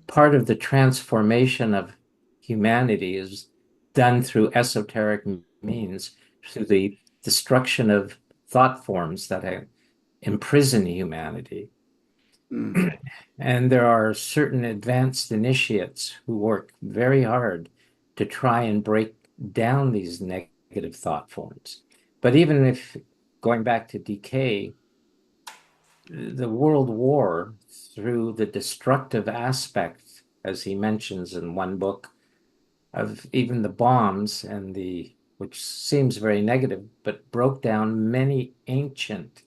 part of the transformation of humanity is done through esoteric means, through the destruction of thought forms that imprison humanity. Mm. And there are certain advanced initiates who work very hard to try and break down these negative thought forms. But even if going back to decay, the World War, through the destructive aspect, as he mentions in one book, of even the bombs and which seems very negative, but broke down many ancient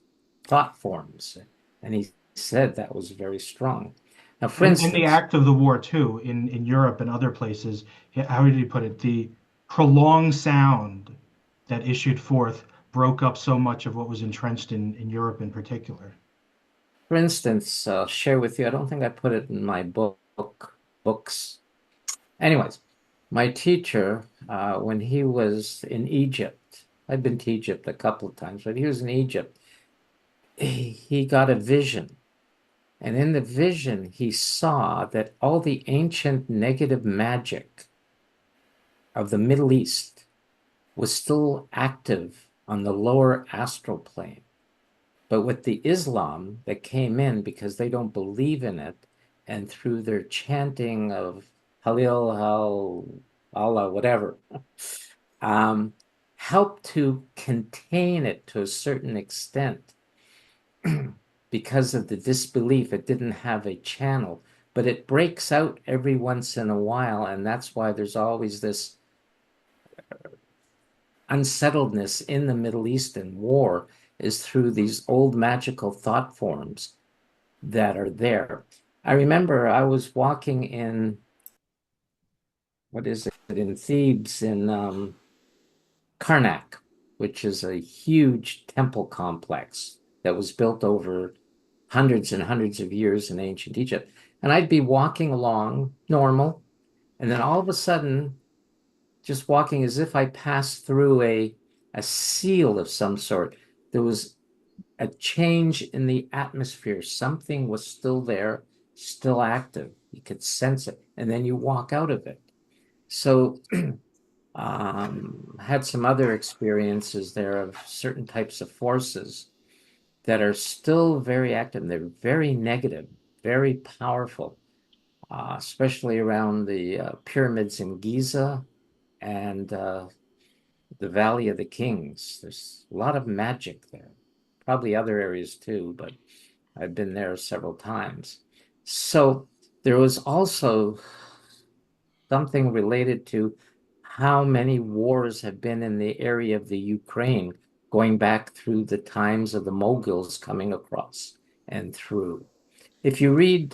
thought forms. And he said that was very strong. Now, for And the instance, act of the war too, in Europe and other places, how did he put it? The prolonged sound that issued forth broke up so much of what was entrenched in Europe in particular. I'll share with you, I don't think I put it in my books. Anyways, my teacher, when he was in Egypt, I've been to Egypt a couple of times, but he was in Egypt, he got a vision. And in the vision, he saw that all the ancient negative magic of the Middle East was still active on the lower astral plane. But with the Islam that came in, because they don't believe in it, and through their chanting of Halil, Hal, Allah, whatever, um, helped to contain it to a certain extent because of the disbelief. It didn't have a channel, but it breaks out every once in a while. And that's why there's always this unsettledness in the Middle Eastern war, is through these old magical thought forms that are there. I remember I was walking in, what is it, in Thebes, in Karnak, which is a huge temple complex that was built over hundreds and hundreds of years in ancient Egypt. And I'd be walking along normal, and then all of a sudden, just walking as if I passed through a seal of some sort. There was a change in the atmosphere. Something was still there, still active. You could sense it, and then you walk out of it. So, had some other experiences there of certain types of forces that are still very active. They're very negative, very powerful, especially around the pyramids in Giza and the Valley of the Kings. There's a lot of magic there. Probably other areas too, but I've been there several times. So there was also something related to how many wars have been in the area of the Ukraine, going back through the times of the Moguls coming across and through. If you read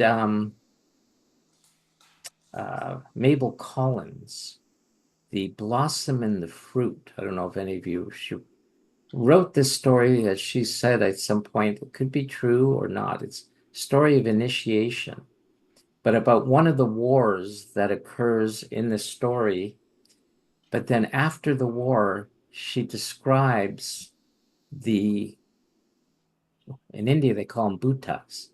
Mabel Collins, The Blossom and the Fruit, I don't know if any of you, she wrote this story, as she said at some point, it could be true or not. It's a story of initiation, but about one of the wars that occurs in the story. But then after the war, she describes the, in India, they call them bhutas,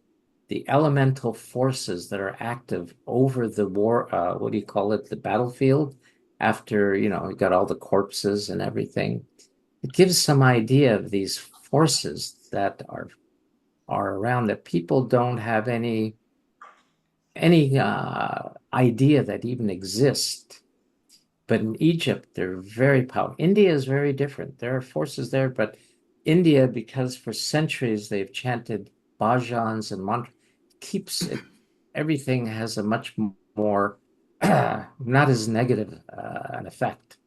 the elemental forces that are active over the war, what do you call it, the battlefield, after, you got all the corpses and everything. It gives some idea of these forces that are around, that people don't have any idea that even exist. But in Egypt, they're very powerful. India is very different. There are forces there, but India, because for centuries they've chanted bhajans and mantras, keeps it, everything has a much more, not as negative an effect.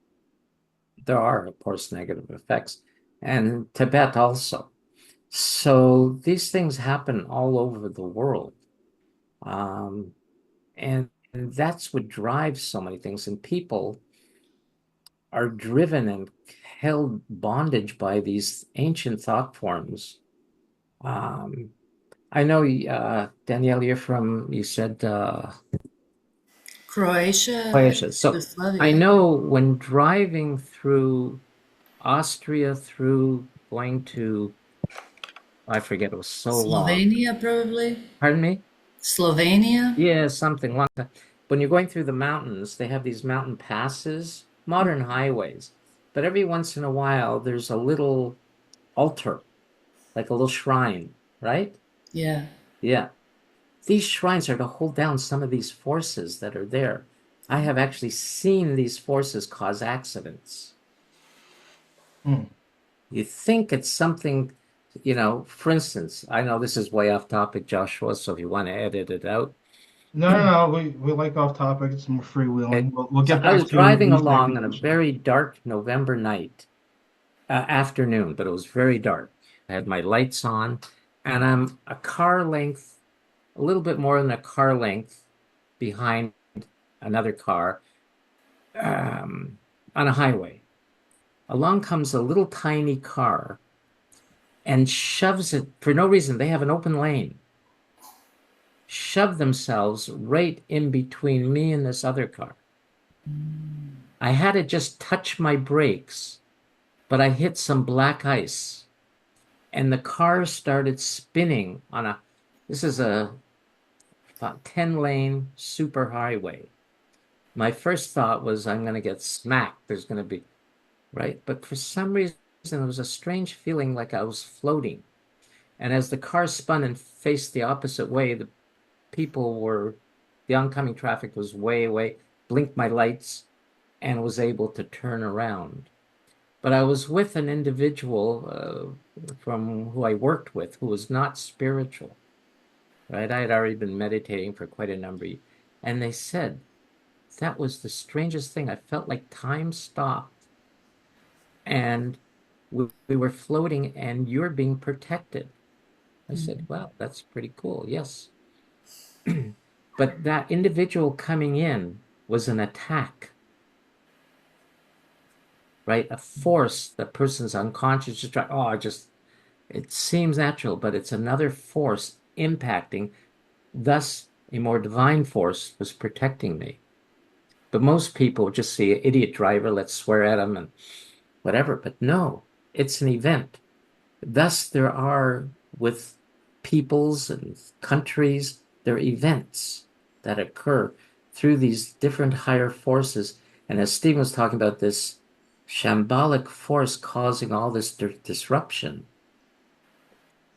There are, of course, negative effects, and Tibet also. So these things happen all over the world. Um, and that's what drives so many things. And people are driven and held bondage by these ancient thought forms. Um, I know, Danielle, you said Croatia, Croatia. So I Yugoslavia, know when driving through Austria, through going to, I forget, it was so long. Slovenia, probably. Pardon me? Slovenia? Yeah, something long time. When you're going through the mountains, they have these mountain passes, modern highways. But every once in a while, there's a little altar, like a little shrine, right? Yeah. Yeah. These shrines are to hold down some of these forces that are there. I have actually seen these forces cause accidents. Hmm. You think it's something, for instance, I know this is way off topic, Joshua, so if you want to edit it out. No, no, no. We like off topic. It's more freewheeling. Okay. We'll So get I back was to driving East along on a activation. very dark November night, afternoon, but it was very dark. I had my lights on, and I'm a car length, a little bit more than a car length behind another car, um, on a highway. Along comes a little tiny car and shoves it for no reason. They have an open lane, shove themselves right in between me and this other car. I had to just touch my brakes, but I hit some black ice and the car started spinning on this is a 10 lane super highway. My first thought was, I'm going to get smacked. There's going to be, right? But for some reason, there was a strange feeling like I was floating. And as the car spun and faced the opposite way, the oncoming traffic was way away, blinked my lights, and was able to turn around. But I was with an individual from who I worked with who was not spiritual, right? I had already been meditating for quite a number of years. And they said, that was the strangest thing. I felt like time stopped and we were floating and you're being protected. I said, wow, that's pretty cool. Yes. But that individual coming in was an attack, right? A force. The person's unconscious, just try, oh, just it seems natural, but it's another force impacting. Thus, a more divine force was protecting me. But most people just see an idiot driver, let's swear at him and whatever. But no, it's an event. Thus, there are with peoples and countries, there are events that occur through these different higher forces. And as Stephen was talking about this shambolic force causing all this disruption,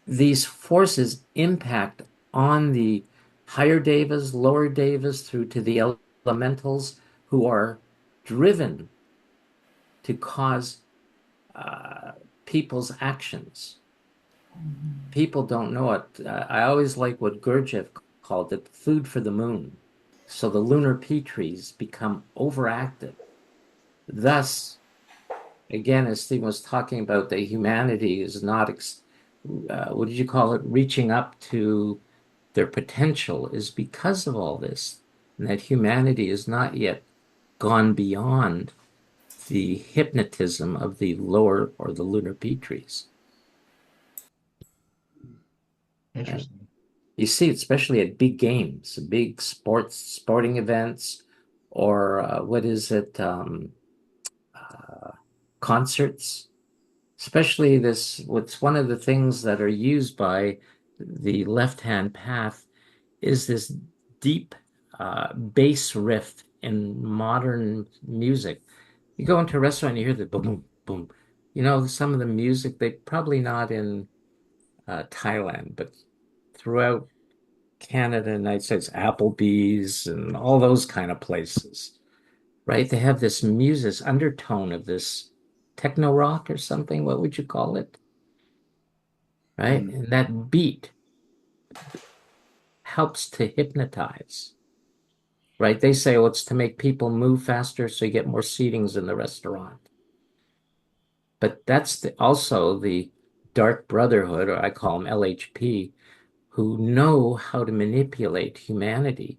these forces impact on the higher devas, lower devas, through to the elementals who are driven to cause uh, people's actions. People don't know it. I always like what Gurdjieff called it food for the moon. So the lunar petries become overactive. Thus, again, as Stephen was talking about, the humanity is not, what did you call it, reaching up to their potential is because of all this, and that humanity is not yet gone beyond the hypnotism of the lower or the lunar petries. Right? Interesting. You see, especially at big games, big sporting events, or what is it, uh, concerts. Especially what's one of the things that are used by the left-hand path is this deep bass riff in modern music. You go into a restaurant, you hear the boom, boom, boom. Some of the music, they probably not in Thailand, but throughout Canada and United States, Applebee's and all those kind of places, right? They have this music, this undertone of this techno rock or something. What would you call it? Right? Hmm. And that beat helps to hypnotize, right? They say, oh, it's to make people move faster so you get more seatings in the restaurant. But that's also the dark brotherhood, or I call them LHP, who know how to manipulate humanity.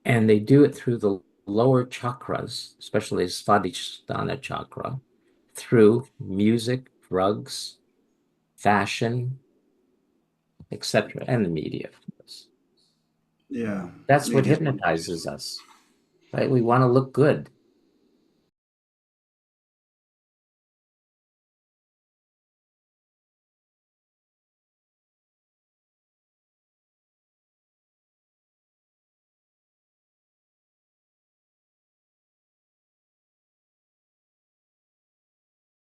And they do it through the lower chakras, especially Svadhisthana chakra, through music, drugs, fashion, etc., and the media, of course. Yeah, That's what media's hypnotizes us, right? We want to look good.